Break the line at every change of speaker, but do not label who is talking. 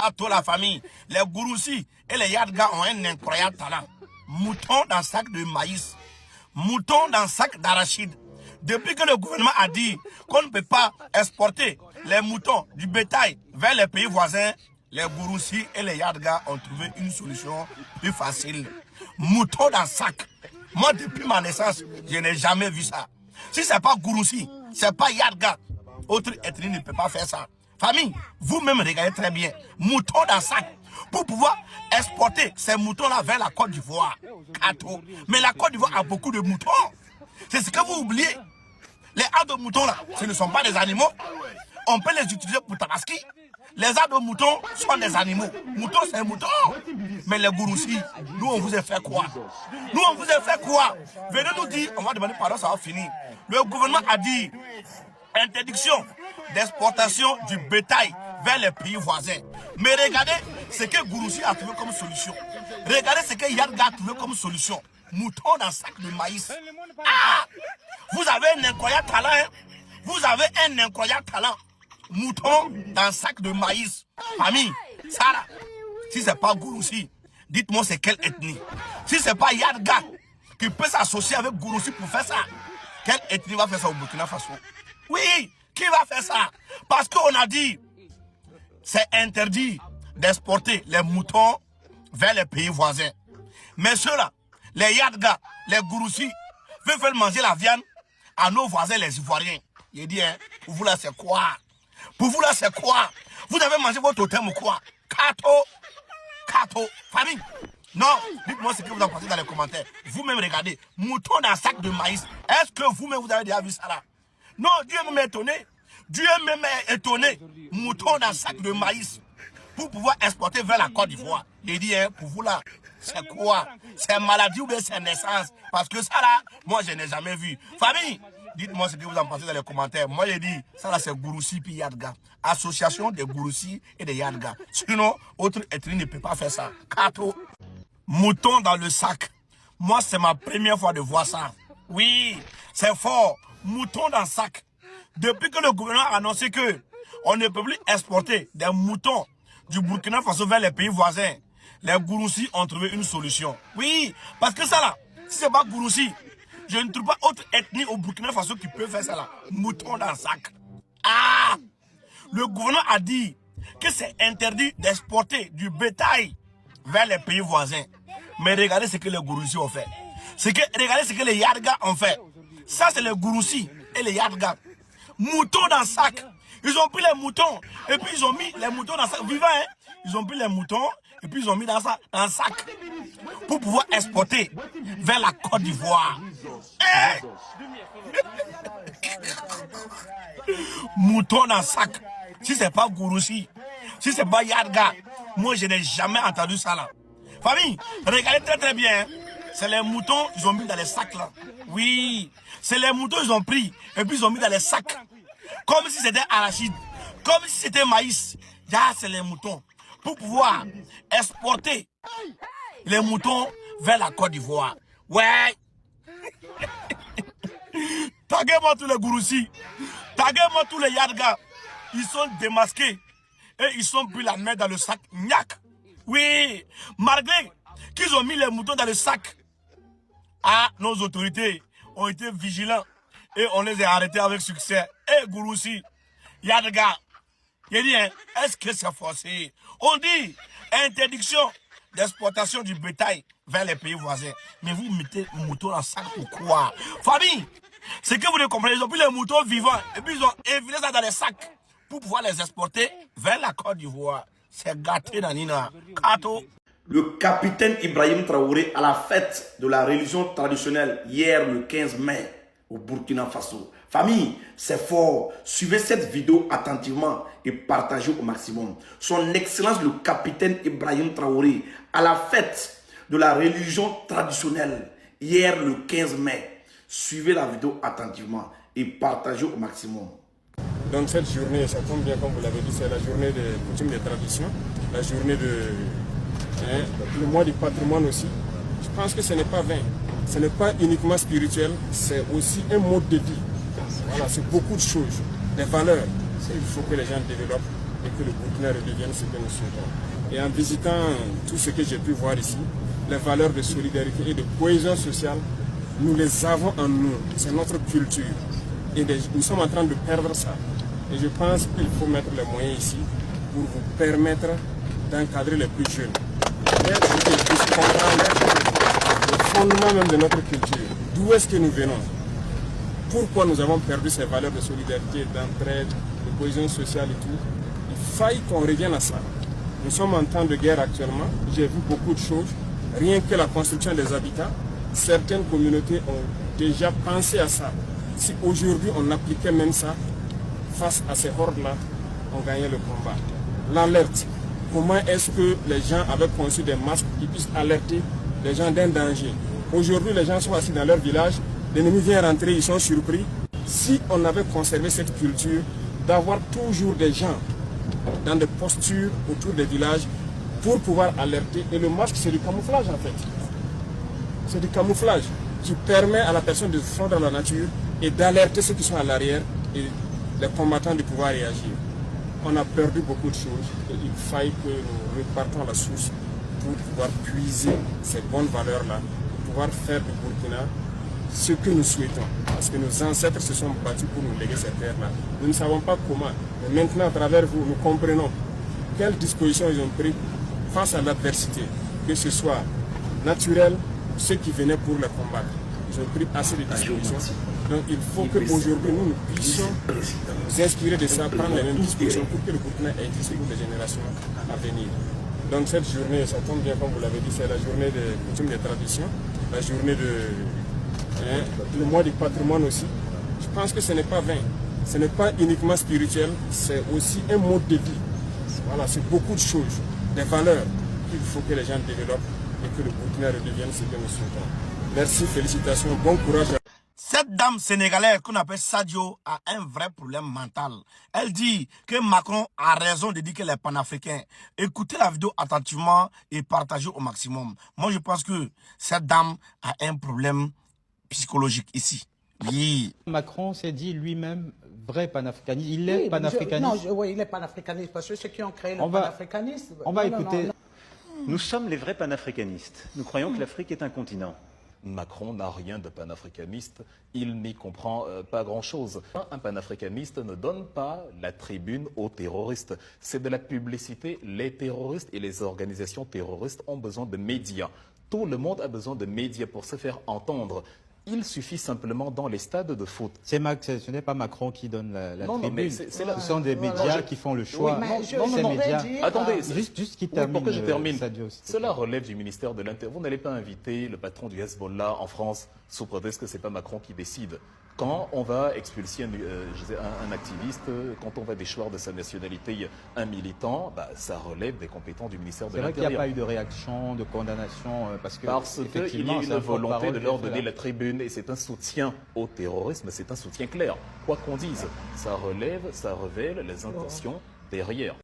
À toute la famille, les Gouroussi et les Yadga ont un incroyable talent. Moutons dans sac de maïs, moutons dans sac d'arachide. Depuis que le gouvernement a dit qu'on ne peut pas exporter les moutons du bétail vers les pays voisins, les Gouroussi et les Yadga ont trouvé une solution plus facile. Moutons dans sac. Moi, depuis ma naissance, je n'ai jamais vu ça. Si ce n'est pas Gouroussi, ce n'est pas Yadga, autre ethnie ne peut pas faire ça. Famille, vous-même regardez très bien. Moutons dans sac. Pour pouvoir exporter ces moutons-là vers la Côte d'Ivoire. Mais la Côte d'Ivoire a beaucoup de moutons. C'est ce que vous oubliez. Les arts de moutons là, ce ne sont pas des animaux. On peut les utiliser pour tabaski. Les arts de moutons sont des animaux. Mouton, c'est un mouton. Mais les Gouroussi, nous on vous a fait quoi? Nous on vous a fait quoi? Venez nous dire, on va demander pardon, ça va finir. Le gouvernement a dit interdiction d'exportation du bétail vers les pays voisins. Mais regardez ce que Gouroussi a trouvé comme solution. Regardez ce que Yadga a trouvé comme solution. Mouton dans sac de maïs. Ah! Vous avez un incroyable talent. Hein? Vous avez un incroyable talent. Mouton dans sac de maïs. Famille, ça là, si c'est pas Gouroussi, dites-moi c'est quelle ethnie. Si c'est pas Yadga qui peut s'associer avec Gouroussi pour faire ça, quelle ethnie va faire ça au Burkina Faso? Oui, qui va faire ça? Parce qu'on a dit, c'est interdit d'exporter les moutons vers les pays voisins. Mais ceux-là, les Yadga, les Gouroussi, veulent manger la viande à nos voisins les Ivoiriens. Il dit, hein, pour vous là c'est quoi? Pour vous là c'est quoi? Vous avez mangé votre totem ou quoi? Kato, famille. Non, dites-moi ce que vous en pensez dans les commentaires. Vous-même regardez, mouton dans un sac de maïs. Est-ce que vous-même vous avez déjà vu ça là? Non, Dieu m'a étonné. Dieu m'a étonné. Mouton dans un sac de maïs pour pouvoir exporter vers la Côte d'Ivoire. Il dit, hein, pour vous là, c'est quoi? C'est maladie ou bien c'est naissance? Parce que ça là, moi je n'ai jamais vu. Famille, dites-moi ce que vous en pensez dans les commentaires. Moi j'ai dit, ça là c'est Gouroussi puis Yadga. Association des Gouroussi et des Yadga. Sinon, autre ethnie ne peut pas faire ça. Kato. Mouton dans le sac. Moi c'est ma première fois de voir ça. Oui, c'est fort. Mouton dans le sac. Depuis que le gouvernement a annoncé que on ne peut plus exporter des moutons du Burkina Faso vers les pays voisins, les Gouroussi ont trouvé une solution. Oui, parce que ça là, si c'est pas Gouroussi, je ne trouve pas autre ethnie au Burkina Faso qui peut faire ça là. Mouton dans le sac. Ah! Le gouvernement a dit que c'est interdit d'exporter du bétail vers les pays voisins. Mais regardez ce que les Gouroussi ont fait. Regardez ce que les Yadga ont fait. Ça c'est les Gouroussi et les Yadga. Moutons dans le sac. Ils ont pris les moutons et puis ils ont mis les moutons dans le sac vivant. Hein? Ils ont pris les moutons et puis ils ont mis dans un sac pour pouvoir exporter vers la Côte d'Ivoire. Hey! Moutons dans le sac. Si c'est pas Gouroussi, si c'est pas Yadga, moi je n'ai jamais entendu ça là. Famille, regardez très très bien. Hein? C'est les moutons, ils ont mis dans les sacs là. Oui, c'est les moutons, ils ont pris et puis ils ont mis dans les sacs. Comme si c'était arachide, comme si c'était maïs. Là, c'est les moutons. Pour pouvoir exporter les moutons vers la Côte d'Ivoire. Ouais. Taguez-moi tous les Gouroussi. Taguez-moi tous les Yadga. Ils sont démasqués. Et ils ont pris la main dans le sac. Niac. Oui. Malgré qu'ils ont mis les moutons dans le sac. Ah, nos autorités ont été vigilants. Et on les a arrêtés avec succès. Et Gouroussi, Yadga, il dit, hein, est-ce que c'est forcé? On dit interdiction d'exportation du bétail vers les pays voisins. Mais vous mettez le mouton dans le sac pour quoi? Famille, c'est que vous ne comprenez, ils ont pris les moutons vivants et puis ils ont évité ça dans les sacs pour pouvoir les exporter vers la Côte d'Ivoire. C'est gâté, Nanina. Kato.
Le capitaine Ibrahim Traoré à la fête de la religion traditionnelle hier le 15 mai au Burkina Faso. Famille, c'est fort. Suivez cette vidéo attentivement et partagez au maximum. Son Excellence le capitaine Ibrahim Traoré à la fête de la religion traditionnelle hier le 15 mai. Suivez la vidéo attentivement et partagez au maximum.
Donc cette journée, ça tombe bien comme vous l'avez dit, c'est la journée des coutumes des traditions, la journée le mois du patrimoine aussi. Je pense que ce n'est pas vain. Ce n'est pas uniquement spirituel, c'est aussi un mode de vie. Voilà, c'est beaucoup de choses, des valeurs. Il faut que les gens développent et que le Burkina redevienne ce que nous souhaitons. Et en visitant tout ce que j'ai pu voir ici, les valeurs de solidarité et de cohésion sociale, nous les avons en nous, c'est notre culture. Et nous sommes en train de perdre ça. Et je pense qu'il faut mettre les moyens ici pour vous permettre d'encadrer les plus jeunes. Qu'ils puissent comprendre le fondement même de notre culture. D'où est-ce que nous venons? Pourquoi nous avons perdu ces valeurs de solidarité, d'entraide, de cohésion sociale et tout? Il faille qu'on revienne à ça. Nous sommes en temps de guerre actuellement. J'ai vu beaucoup de choses. Rien que la construction des habitats, certaines communautés ont déjà pensé à ça. Si aujourd'hui on appliquait même ça, face à ces hordes-là, on gagnait le combat. L'alerte. Comment est-ce que les gens avaient conçu des masques qui puissent alerter les gens d'un danger? Aujourd'hui, les gens sont assis dans leur village, l'ennemi vient rentrer, ils sont surpris. Si on avait conservé cette culture d'avoir toujours des gens dans des postures autour des villages pour pouvoir alerter, et le masque c'est du camouflage en fait. C'est du camouflage qui permet à la personne de se fondre dans la nature et d'alerter ceux qui sont à l'arrière et les combattants de pouvoir réagir. On a perdu beaucoup de choses et il faille que nous repartons à la source pour pouvoir puiser ces bonnes valeurs-là, pour pouvoir faire du Burkina ce que nous souhaitons. Parce que nos ancêtres se sont battus pour nous léguer cette terre-là. Nous ne savons pas comment, mais maintenant à travers vous, nous comprenons quelles dispositions ils ont prises face à l'adversité, que ce soit naturel ou ceux qui venaient pour le combattre. Ils ont pris assez de dispositions. Donc il faut qu'aujourd'hui nous puissions nous inspirer de ça, prendre les mêmes dispositions pour que le Burkina existe pour les générations à venir. Donc cette journée, ça tombe bien comme vous l'avez dit, c'est la journée des coutumes et des traditions, la journée le mois du patrimoine aussi. Je pense que ce n'est pas vain, ce n'est pas uniquement spirituel, c'est aussi un mode de vie. Voilà, c'est beaucoup de choses, des valeurs qu'il faut que les gens développent et que le Burkina redevienne ce que nous souhaitons. Merci, félicitations, bon courage.
Cette dame sénégalaise qu'on appelle Sadio a un vrai problème mental. Elle dit que Macron a raison de dire qu'elle est panafricain. Écoutez la vidéo attentivement et partagez au maximum. Moi, je pense que cette dame a un problème psychologique ici. Oui.
Macron s'est dit lui-même vrai panafricaniste. Il est panafricaniste.
Oui, il est panafricaniste parce que ceux qui ont créé le panafricanisme...
On va écouter.
Nous sommes les vrais panafricanistes. Nous croyons que l'Afrique est un continent.
Macron n'a rien de panafricaniste, il n'y comprend pas grand-chose. Un panafricaniste ne donne pas la tribune aux terroristes. C'est de la publicité. Les terroristes et les organisations terroristes ont besoin de médias. Tout le monde a besoin de médias pour se faire entendre. Il suffit simplement dans les stades de foot.
Ce n'est pas Macron qui donne la tribune.
Ce
sont des médias qui font le choix.
Oui, non, attendez,
juste qui termine.
Pour que je termine.
Sadio,
Cela relève du ministère de l'Intérieur. Vous n'allez pas inviter le patron du Hezbollah en France sous prétexte que ce n'est pas Macron qui décide. Quand on va expulser un activiste, quand on va déchoir de sa nationalité un militant, ça relève des compétences du ministère de l'Intérieur.
C'est vrai qu'il n'y a pas eu de réaction, de condamnation, parce qu'il
y a une volonté de leur donner la tribune et c'est un soutien au terrorisme, c'est un soutien clair. Quoi qu'on dise, ça relève, ça révèle les intentions derrière.